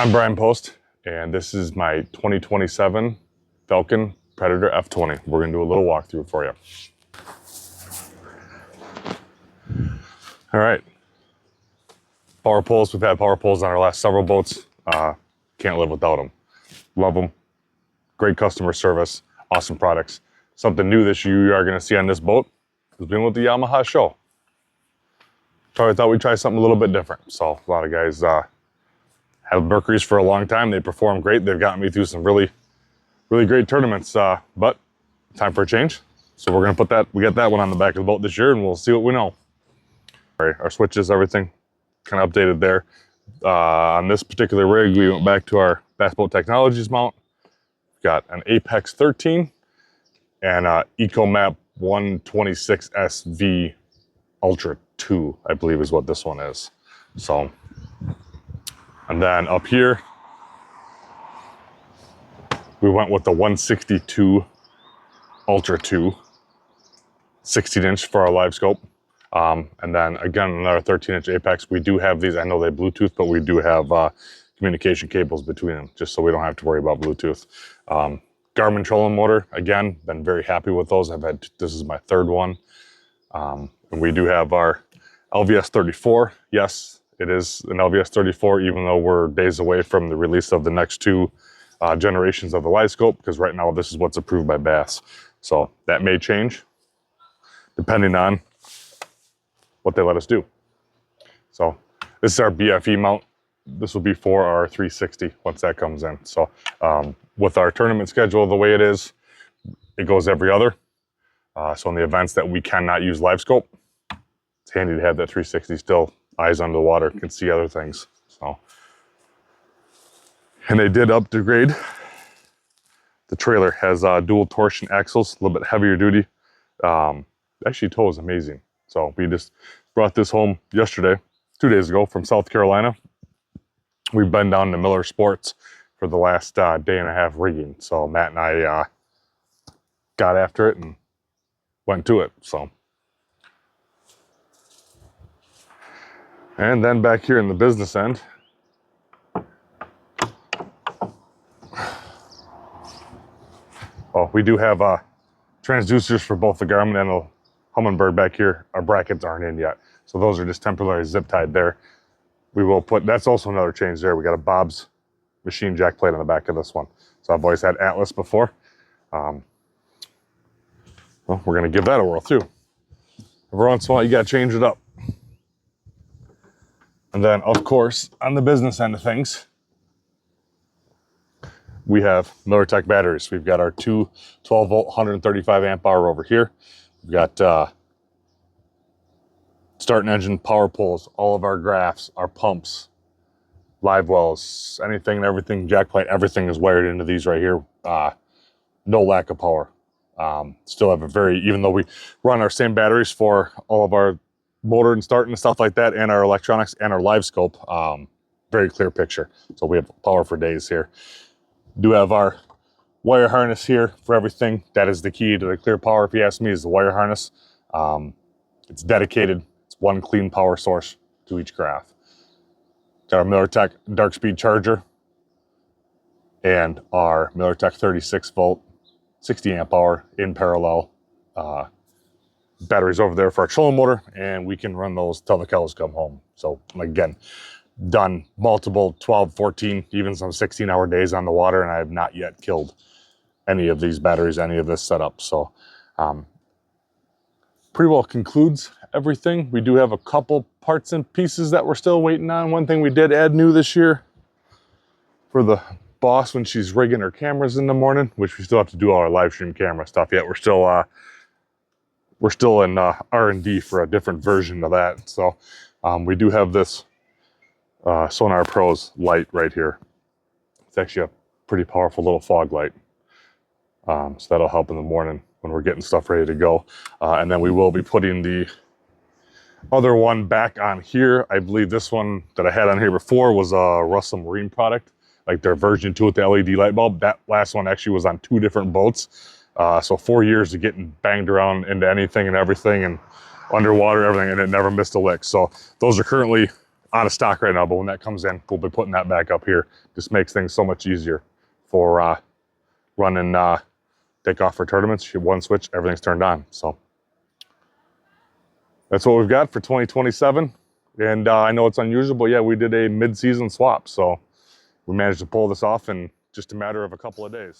I'm Brian Post, and this is my 2027 Falcon Predator F20. We're gonna do a little walkthrough for you. All right, power poles. We've had power poles on our last several boats. Can't live without them. Love them. Great customer service, awesome products. Something new that you are gonna see on this boat has been with the Yamaha show. So I thought we'd try something a little bit different. So a lot of guys have Mercury's for a long time. They perform great. They've gotten me through some really great tournaments, but time for a change. So we're gonna put that, we got that one on the back of the boat this year, and we'll see what we know. All right, our switches, everything kind of updated there. On this particular rig, we went back to our Bass Boat Technologies mount. We've got an Apex 13 and ECHOMAP 126 SV Ultra 2, I believe is what this one is. So, and then up here, we went with the 162 Ultra 2, 16-inch for our LiveScope. And then again, another 13-inch Apex. We do have these, I know they Bluetooth, but we do have communication cables between them, just so we don't have to worry about Bluetooth. Garmin trolling motor, again, been very happy with those. I've had, this is my third one. And we do have our LVS 34. Yes, it is an LVS 34, even though we're days away from the release of the next two generations of the LiveScope, because right now this is what's approved by Bass. So that may change depending on what they let us do. So this is our BFE mount. This will be for our 360 once that comes in. So with our tournament schedule the way it is, it goes every other. So in the events that we cannot use LiveScope, it's handy to have that 360 still, eyes under the water, can see other things. So, and they did upgrade. The trailer has dual torsion axles, a little bit heavier duty. Actually, tow is amazing. So we just brought this home yesterday, 2 days ago, from South Carolina. We've been down to Miller Sports for the last day and a half rigging. So Matt and I got after it and went to it. So, and then back here in the business end, oh, we do have transducers for both the Garmin and the Humminbird back here. Our brackets aren't in yet, so those are just temporarily zip tied there. We will put, that's also another change there. We got a Bob's machine jack plate on the back of this one. So I've always had Atlas before. Well, we're gonna give that a whirl too. Every once in a while, you gotta change it up. And then, of course, on the business end of things, we have MillerTech batteries. We've got our two 12-volt, 135 amp hour over here. We've got start and engine power poles, all of our graphs, our pumps, live wells, anything and everything, jack plate, everything is wired into these right here. No lack of power. Still have a very, even though we run our same batteries for all of our motor and start and stuff like that, and our electronics and our LiveScope, very clear picture. So we have power for days here. Do have our wire harness here for everything. That is the key to the clear power, if you ask me, is the wire harness. It's dedicated. It's one clean power source to each graph. Got our MillerTech dark speed charger and our MillerTech 36 volt, 60 amp hour in parallel. Batteries over there for our trolling motor, and we can run those till the cows come home. So again, done multiple 12, 14, even some 16-hour days on the water, and I have not yet killed any of these batteries, any of this setup. So pretty well concludes everything. We do have a couple parts and pieces that we're still waiting on. One thing we did add new this year for the boss when she's rigging her cameras in the morning, which we still have to do all our live stream camera stuff yet. We're still in R&D for a different version of that. So we do have this Sonar Pros light right here. It's actually a pretty powerful little fog light. So that'll help in the morning when we're getting stuff ready to go. And then we will be putting the other one back on here. I believe this one that I had on here before was a Russell Marine product, like their version 2 with the LED light bulb. That last one actually was on 2 different boats. So 4 years of getting banged around into anything and everything and underwater, everything, and it never missed a lick. So those are currently out of stock right now, but when that comes in, we'll be putting that back up here. Just makes things so much easier for running takeoff for tournaments. You have one switch, everything's turned on. So that's what we've got for 2027. And I know it's unusual, but yeah, we did a mid-season swap. So we managed to pull this off in just a matter of a couple of days.